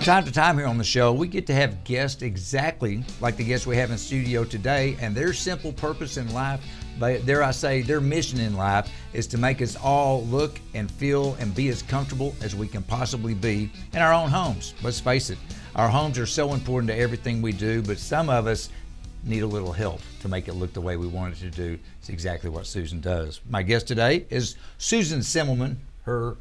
time to time here on the show, we get to have guests exactly like the guests we have in studio today, and their simple purpose in life, dare I say, their mission in life is to make us all look and feel and be as comfortable as we can possibly be in our own homes. Let's face it, our homes are so important to everything we do, but some of us need a little help to make it look the way we want it to do. It's exactly what Susan does. My guest today is Susan Semmelmann, her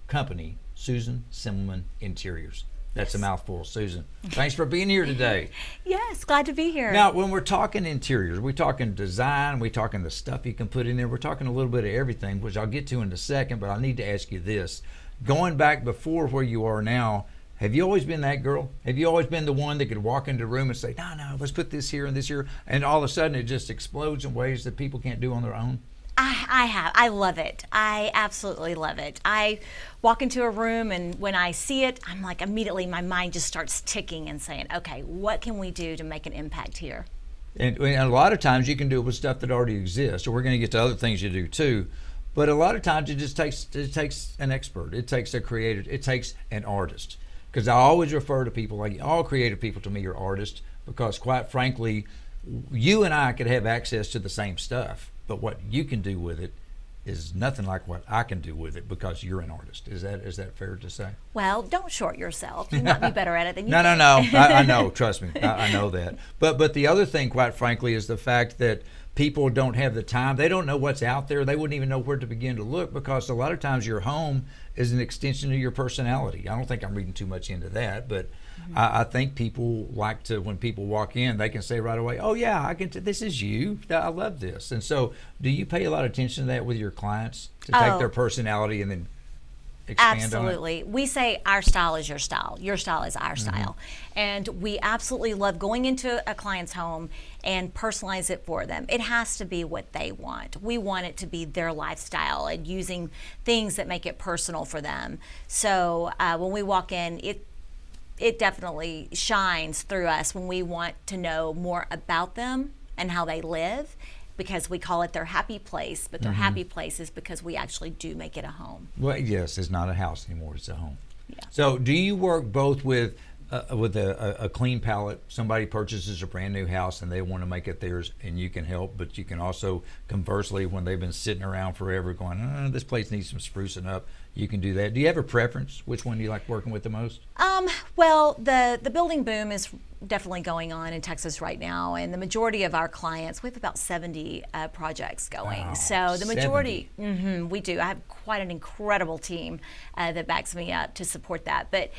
company, Susan Semmelmann Interiors. That's a mouthful, Susan. Thanks for being here today. Yes, glad to be here. Now, when we're talking interiors, we're talking design, we're talking the stuff you can put in there, we're talking a little bit of everything, which I'll get to in a second, but I need to ask you this. Going back before where you are now, have you always been that girl? Have you always been the one that could walk into a room and say, no, let's put this here and this here, and all of a sudden it just explodes in ways that people can't do on their own? I have. I love it. I absolutely love it. I walk into a room, and when I see it, I'm like, immediately my mind just starts ticking and saying, okay, what can we do to make an impact here? And a lot of times you can do it with stuff that already exists, or we're going to get to other things you do too. But a lot of times it takes an expert. It takes a creator. It takes an artist. Because I always refer to people, like all creative people to me are artists, because quite frankly, you and I could have access to the same stuff, but what you can do with it is nothing like what I can do with it, because you're an artist. Is that fair to say? Well, don't short yourself. You might be better at it than you No. think. I know. Trust me. I know that. But the other thing, quite frankly, is the fact that people don't have the time. They don't know what's out there. They wouldn't even know where to begin to look, because a lot of times your home is an extension of your personality. I don't think I'm reading too much into that, but I think people like to, when people walk in, they can say right away, oh yeah, I can. This is you. I love this. And so do you pay a lot of attention to that with your clients, to take their personality and then expand Absolutely. on it? We say our style is your style. Your style is our style. And we absolutely love going into a client's home and personalize it for them. It has to be what they want. We want it to be their lifestyle and using things that make it personal for them. So when we walk in, it definitely shines through us when we want to know more about them and how they live, because we call it their happy place, but their happy place is because we actually do make it a home. Well, yes, it's not a house anymore, it's a home. Yeah. So do you work both with a clean palette? Somebody purchases a brand new house and they want to make it theirs, and you can help, but you can also, conversely, when they've been sitting around forever going, this place needs some sprucing up, you can do that. Do you have a preference? Which one do you like working with the most? Well, the building boom is definitely going on in Texas right now, and the majority of our clients, we have about 70 projects going. Wow, so the majority, we do. I have quite an incredible team that backs me up to support that. But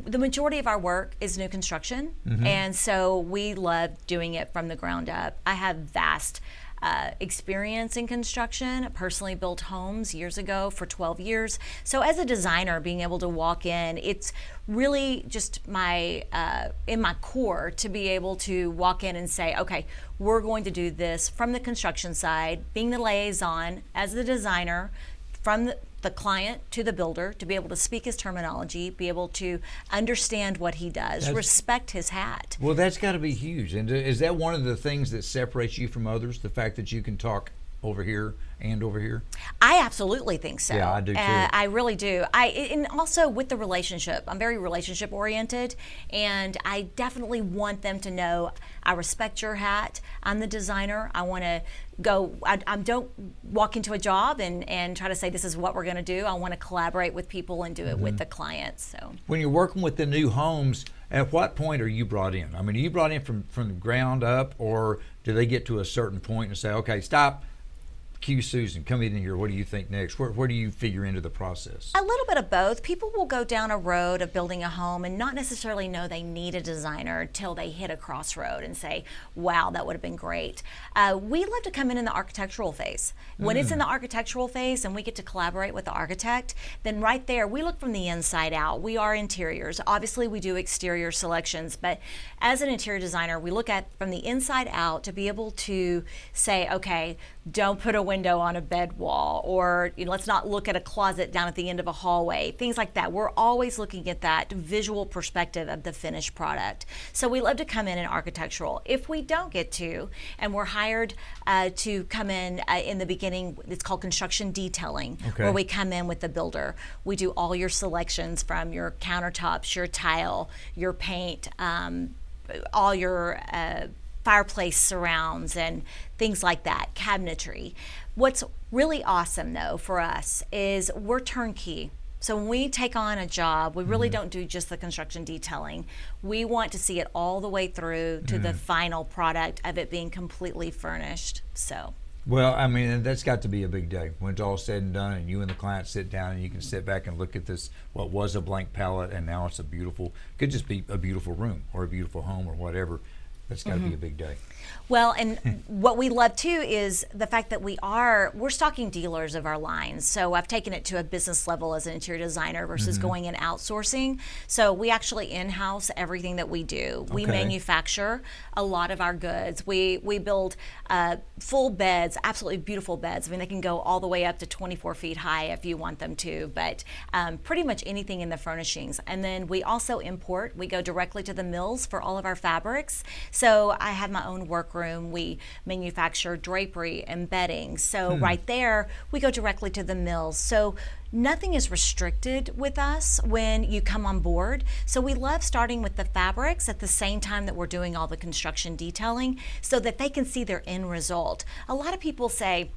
the majority of our work is new construction, and so we love doing it from the ground up. I have vast experience in construction. I personally built homes years ago for 12 years. So as a designer, being able to walk in, it's really just my in my core to be able to walk in and say, okay, we're going to do this from the construction side, being the liaison as the designer from the client to the builder, to be able to speak his terminology, be able to understand what he does, respect his hat. Well, that's got to be huge. And is that one of the things that separates you from others, the fact that you can talk over here and over here? I absolutely think so. Yeah, I do too. I really do. And also with the relationship, I'm very relationship oriented, and I definitely want them to know I respect your hat. I'm the designer. I want to go. I don't walk into a job and try to say this is what we're going to do. I want to collaborate with people and do it with the clients. So when you're working with the new homes, at what point are you brought in? I mean, are you brought in from the ground up, or do they get to a certain point and say, okay, stop, cue Susan, come in here, what do you think next? Where do you figure into the process? A little bit of both. People will go down a road of building a home and not necessarily know they need a designer until they hit a crossroad and say, wow, that would have been great. We love to come in the architectural phase. When it's in the architectural phase and we get to collaborate with the architect, then right there, we look from the inside out. We are interiors. Obviously, we do exterior selections, but as an interior designer, we look at from the inside out to be able to say, okay, don't put a window on a bed wall, or let's not look at a closet down at the end of a hallway, things like that. We're always looking at that visual perspective of the finished product. So we love to come in architectural. If we don't get to, and we're hired to come in the beginning, it's called construction detailing, where we come in with the builder. We do all your selections from your countertops, your tile, your paint, all your fireplace surrounds and things like that, cabinetry. What's really awesome though for us is we're turnkey. So when we take on a job, we really don't do just the construction detailing. We want to see it all the way through to the final product of it being completely furnished. So. Well, I mean, that's got to be a big day when it's all said and done, and you and the client sit down and you can sit back and look at this, what was a blank palette, and now it's a beautiful, could just be a beautiful room or a beautiful home or whatever. That's got to be a big day. Well, and what we love too is the fact that we're stocking dealers of our lines. So I've taken it to a business level as an interior designer versus going and outsourcing. So we actually in-house everything that we do. We manufacture a lot of our goods. We build full beds, absolutely beautiful beds. I mean, they can go all the way up to 24 feet high if you want them to, but pretty much anything in the furnishings. And then we also import. We go directly to the mills for all of our fabrics. So I have my own workroom. We manufacture drapery and bedding. So right there, we go directly to the mills. So nothing is restricted with us when you come on board. So we love starting with the fabrics at the same time that we're doing all the construction detailing so that they can see their end result. A lot of people say,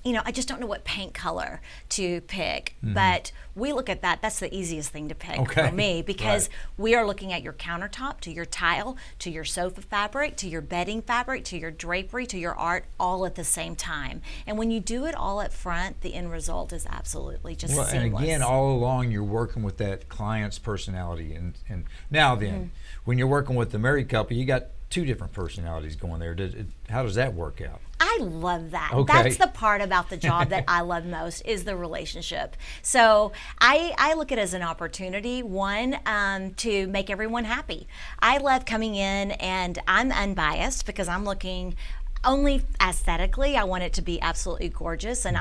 I just don't know what paint color to pick, but we look at that. That's the easiest thing to pick for me because we are looking at your countertop, to your tile, to your sofa fabric, to your bedding fabric, to your drapery, to your art, all at the same time. And when you do it all up front, the end result is absolutely just seamless. And again, all along you're working with that client's personality. And now then, when you're working with the married couple, you got two different personalities going there. How does that work out? I love that. That's the part about the job that I love most is the relationship. So I look at it as an opportunity, one, to make everyone happy. I love coming in and I'm unbiased because I'm looking only aesthetically. I want it to be absolutely gorgeous, and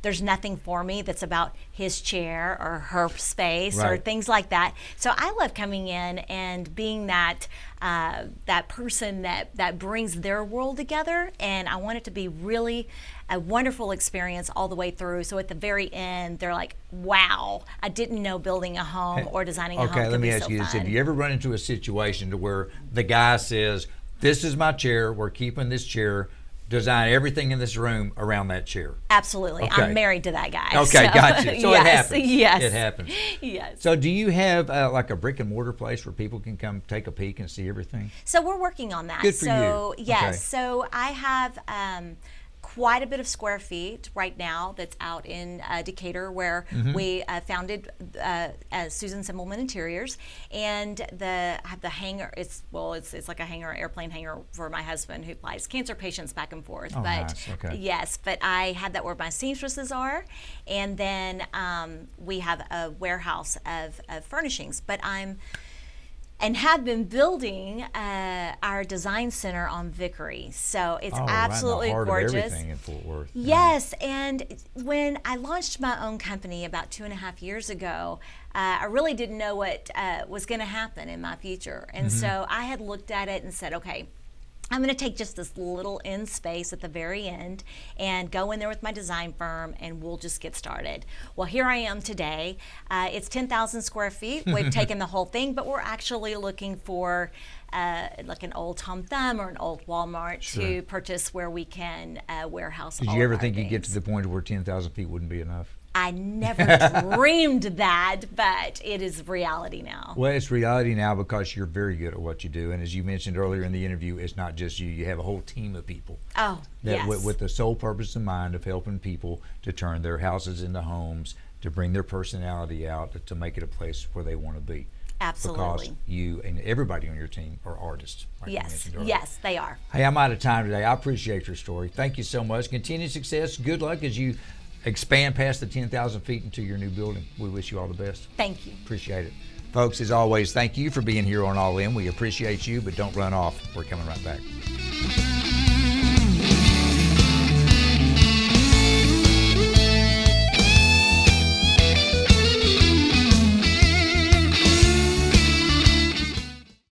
there's nothing for me that's about his chair or her space or things like that. So I love coming in and being that person that brings their world together, and I want it to be really a wonderful experience all the way through. So at the very end, they're like, wow, I didn't know building a home or designing a home could be so fun. Okay, let me ask you this. Have you ever run into a situation to where the guy says, this is my chair, we're keeping this chair, design everything in this room around that chair? Absolutely. I'm married to that guy. Okay, gotcha. So it happens. Yes. It happens. Yes. So do you have like a brick and mortar place where people can come take a peek and see everything? So we're working on that. Good for you. Yes. So I have quite a bit of square feet right now that's out in Decatur, where we founded Susan Semmelmann Interiors, and I have the hangar. It's like a hangar, airplane hangar for my husband who flies cancer patients back and forth. Oh, but nice. Okay. yes, but I have that where my seamstresses are, and then we have a warehouse of furnishings. But and have been building our design center on Vickery. So it's absolutely right in the heart gorgeous. Of everything in Fort Worth. Yes, and when I launched my own company about 2.5 years ago, I really didn't know what was going to happen in my future. And so I had looked at it and said, okay, I'm going to take just this little end space at the very end and go in there with my design firm, and we'll just get started. Well, here I am today. It's 10,000 square feet. We've taken the whole thing, but we're actually looking for like an old Tom Thumb or an old Walmart to purchase where we can warehouse all of our things. Did you ever think you'd get to the point where 10,000 feet wouldn't be enough? I never dreamed that, but it is reality now. Well, it's reality now because you're very good at what you do. And as you mentioned earlier in the interview, it's not just you. You have a whole team of people. Oh, that yes. With the sole purpose in mind of helping people to turn their houses into homes, to bring their personality out, to make it a place where they want to be. Absolutely. Because you and everybody on your team are artists. Like you mentioned earlier. Yes, they are. Hey, I'm out of time today. I appreciate your story. Thank you so much. Continued success. Good luck as you expand past the 10,000 feet into your new building. We wish you all the best. Thank you. Appreciate it. Folks, as always, thank you for being here on All In. We appreciate you, but don't run off. We're coming right back.